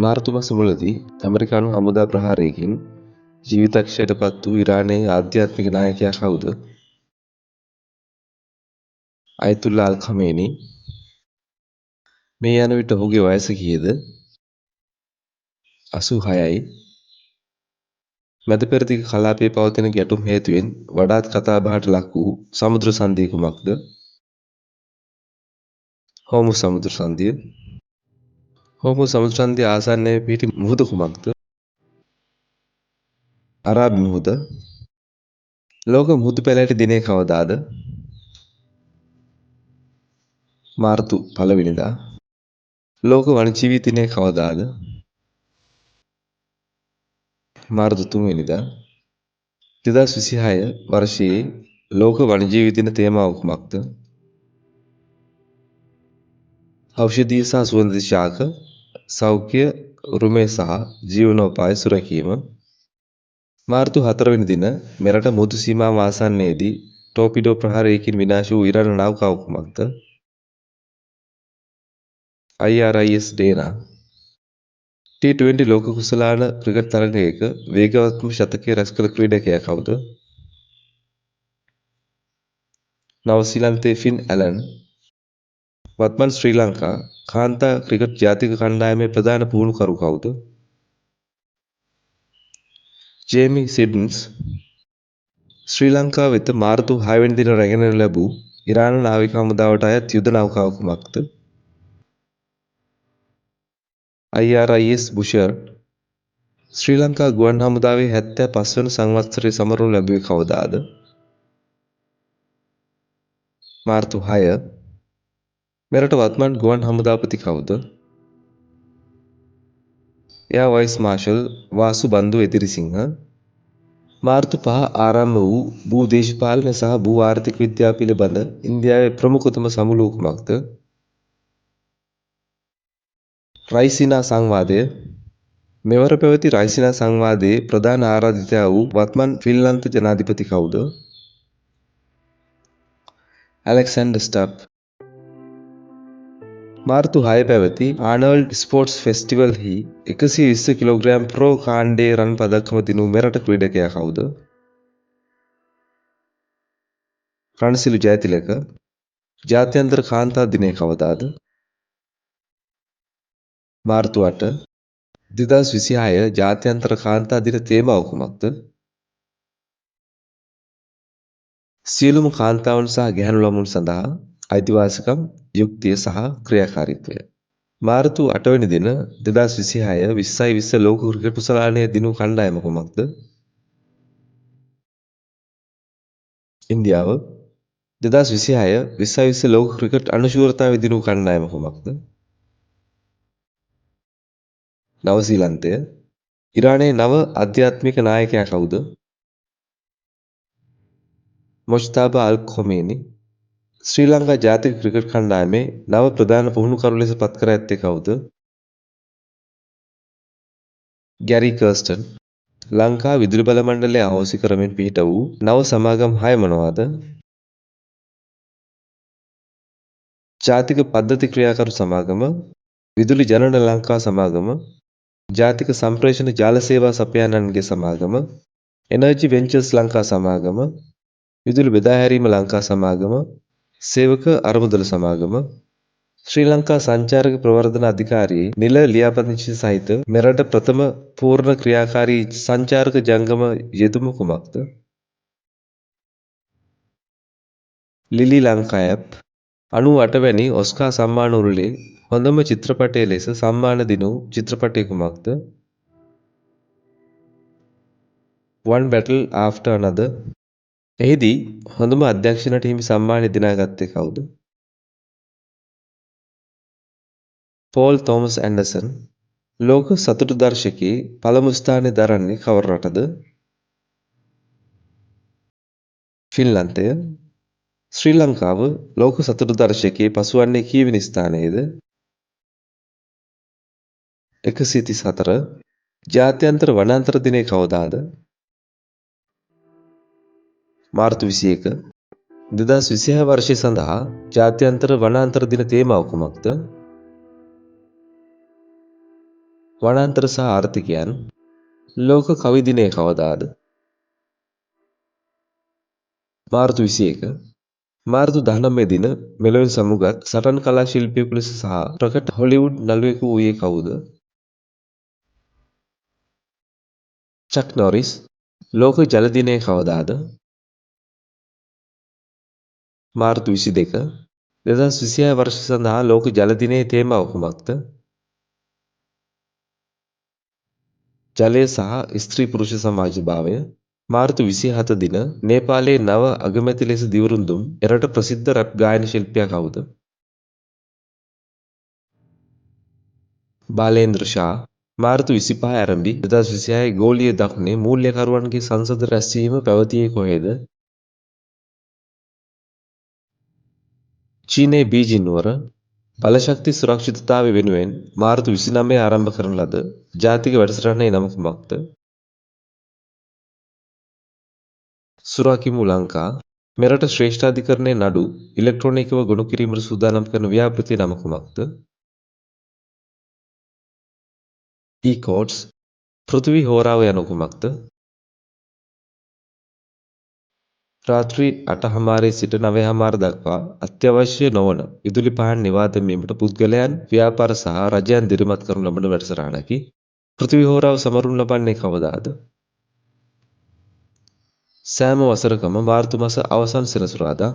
මාර්තු මස මුලදී ඇමරිකානු හමුදා ප්‍රහාරයකින් ජීවිතක්ෂයට පත් වූ ඉරානයේ ආධ්‍යාත්මික නායකයා කවුද? අයතුල්ලා අල් ඛමේනි. මේ යන විට ඔහුගේ වයස කීයද? 86යි. මැද පෙරදිග කලාපයේ පවතින ගැටුම් හේතුවෙන් වඩාත් කතාබහට ලක් වූ සමුද්‍ර සන්ධිය කුමක්ද? හෝමුස් සමුද්‍ර සන්ධිය. හෝමුස් සමුද්‍ර සන්ධිය ආසන්නයේ පිහිටි මුහුද කුමක්ද? අරාබි මුහුද. ලෝක මුහුදු පැලෑටි දිනය කවදාද? මාර්තු 1 වෙනිදා. ලෝක වනජීවී දිනය කවදාද? මාර්තු 3 වෙනිදා. 2026 වර්ෂයේ ලෝක වනජීවී දින තේමාව කුමක්ද? ඖෂධීය සහ සුවඳ ශාක, සෞඛ්‍ය, උරුමය සහ ජීවනෝපාය සුරැකීම. මාර්තු 4 වෙනි දින මෙරට මුහුදු සීමාව ආසන්නයේදී ටෝපිඩෝ ප්‍රහාරයකින් විනාශ වූ ඉරාන නෞකාව කුමක්ද? IRIS ඩේනා. T20 ලෝක කුසලාන ක්‍රිකට් තරගයක වේගවත්ම ශතකය රැස් කළ ක්‍රීඩකයා කවුද? නවසීලන්තයේ ෆින් ඇලන්. වත්මන් ශ්‍රී ලංකා කාන්තා ක්‍රිකට් ජාතික කණ්ඩායමේ ප්‍රධාන පුහුණුකරු කවුද? ජේමි සිඩ්න්ස්. ශ්‍රී ලංකාව වෙත මාර්තු 6 වෙනි දින රැගෙන ලැබූ ඉරාන නාවික හමුදාවට අයත් යුද නෞකාව කුමක්ද? IRIS බුෂර්ඩ්. ශ්‍රී ලංකා ගුවන් හමුදාවේ 75 වන සංවත්සරය සමරනු ලැබුවේ කවදාද? මාර්තු 6. මෙරට වත්මන් ගුවන් හමුදාපති කවුද? එයා වයිස් මාර්ෂල් වාසු බන්දු එදිරිසිංහ. මාර්තු 5 ආරම්භ වූ භූ දේශපාලන සහ භූ ආර්ථික විද්‍යාව පිළිබඳ ඉන්දියාවේ ප්‍රමුඛතම සමුළුව කුමක්ද? රයිසිනා සංවාදය. මෙවර පැවති රයිසිනා සංවාදයේ ප්‍රධාන ආරාධිතයා වූ වත්මන් ෆින්ලන්ත ජනාධිපති කවුද? ඇලෙක්සැන්ඩර් ස්ටබ්. මාර්තු 6 පැවති ආනර්ල්ඩ් ස්පෝර්ට්ස් ෆෙස්ටිවල් හි 120 කිලෝග්‍රෑම් ප්‍රෝ කාණ්ඩයේ රන් පදක්කම දිනූ මෙරට ක්‍රීඩකයා කවුද? රණසිලු ජයතිලක. ජාත්‍යන්තර කාන්තා දිනය කවදාද? මාර්තු 8. 2026 ජාත්‍යන්තර කාන්තා දින තේමාව කුමක්ද? සියලුම කාන්තාවන් සහ ගැහැණු ළමුන් සඳහා අයිතිවාසිකම්, යුක්තිය සහ ක්‍රියාකාරීත්වය. මාර්තු 8 වෙනි දින 2026 2020 ලෝක ක්‍රිකට් කුසලානය දිනූ කණ්ඩායම කුමක්ද? ඉන්දියාව. 2026 2020 ලෝක ක්‍රිකට් අනුශූරතාවය දිනූ කණ්ඩායම කුමක්ද? නවසීලන්තය. ඉරානයේ නව ආධ්‍යාත්මික නායකයා කවුද? මොජ්තබා අල් ඛොමේනි. ශ්‍රී ලංකා ජාතික ක්‍රිකට් කණ්ඩායමේ නව ප්‍රධාන පුහුණුකරු ලෙස පත් කර ඇත්තේ කවුද? ගැරි කර්ස්ටන්. ලංකා විදුලි බල මණ්ඩලය අහෝසි කරමින් පිහිට වූ නව සමාගම් 6 මොනවාද? ජාතික පද්ධති ක්‍රියාකරු සමාගම, විදුලි ජනන ලංකා සමාගම, ජාතික සම්ප්‍රේෂණ ජාල සේවා සපයන්නන්ගේ සමාගම, එනර්ජි වෙන්චර්ස් ලංකා සමාගම, විදුලි බෙදා හැරීම ලංකා සමාගම, සේවක අරමුදල සමාගම, ශ්‍රී ලංකා සංචාරක ප්‍රවර්ධන අධිකාරියේ නිල ලියාපදිංචි සහිත මෙරට ප්‍රථම පූර්ණ ක්‍රියාකාරී සංචාරක ජංගම යෙදුම කුමක්ද? Lily Lanka app. 98 වැනි ඔස්කා සම්මාන උළෙලේ හොඳම චිත්‍රපටය ලෙස සම්මාන දිනූ චිත්‍රපටය කුමක්ද? One Battle After Another. එහිදී හොඳම අධ්‍යක්ෂණයට හිමි සම්මානය දිනාගත්තේ කවුද? Paul Thomas Anderson. ලෝක සතුට දර්ශකයේ පළමු ස්ථානය දරන්නේ කවර රටද? ෆින්ලන්තය. ශ්‍රී ලංකාව ලෝක සතුට දර්ශකයේ පසුවන්නේ කීවෙනි ස්ථානයේද? 134. ජාත්‍යන්තර වනාන්තර දිනය කවදාද? මාර්තු 21. 2026 වර්ෂය සඳහා ජාත්‍යන්තර වනාන්තර දින තේමාව කුමක්ද? වනාන්තර සහ ආර්ථිකයන් ලෝක කවි දිනය කවදාද? මාර්තු 21. මාර්තු 19 දින මෙලොවින් සමුගත් සටන් කලා ශිල්පියෙකු ලෙස සහ ප්‍රකට හොලිවුඩ් නළුවෙකු වූයේ කවුද? චක් නොරිස්. ලෝක ජල දිනය කවදාද? මාර්තු 22. 2026 වර්ෂ සඳහා ලෝක ජල දිනයේ තේමාව කුමක්ද? ජලය සහ ස්ත්‍රී පුරුෂ සමාජභාවය. මාර්තු 27 දින නේපාලයේ නව අගමැති ලෙස දිවුරුම් දුන් එරට ප්‍රසිද්ධ රැප් ගායන ශිල්පියා කවුද? බාලේන්ද්‍ර ෂා. මාර්තු 25 ආරම්භි 2026 ගෝලීය දකුණේ මූල්‍යකරුවන්ගේ සංසද රැස්වීම පැවතියේ කොහෙද? චීනයේ බීජිං නුවර. බලශක්ති සුරක්ෂිතතාවය වෙනුවෙන් මාර්තු 29 ආරම්භ කරන ලද ජාතික වැඩසටහනේ නම කුමක්ද? සුරාකිමු ලංකා. මෙරට ශ්‍රේෂ්ඨාධිකරණයේ නඩු ඉලෙක්ට්‍රොනිකව ගොනු කිරීමට සූදානම් කරන ව්‍යාපෘතියේ නම කුමක්ද? ඊ-කෝඩ්ස්. පෘථිවි හෝරාව යනු කුමක්ද? රාත්‍රී 8:00 සිට 9:00 දක්වා අත්‍යවශ්‍ය නොවන විදුලි පහන් නිවා දැමීමට පුද්ගලයන්, ව්‍යාපාර සහ රජයන් දිරිමත් කරනු ලබන වැඩසටහනකි. පෘථිවි හෝරාව සමරුම් ලබන්නේ කවදාද? සෑම වසරකම මාර්තු මස අවසන් සෙනසුරාදා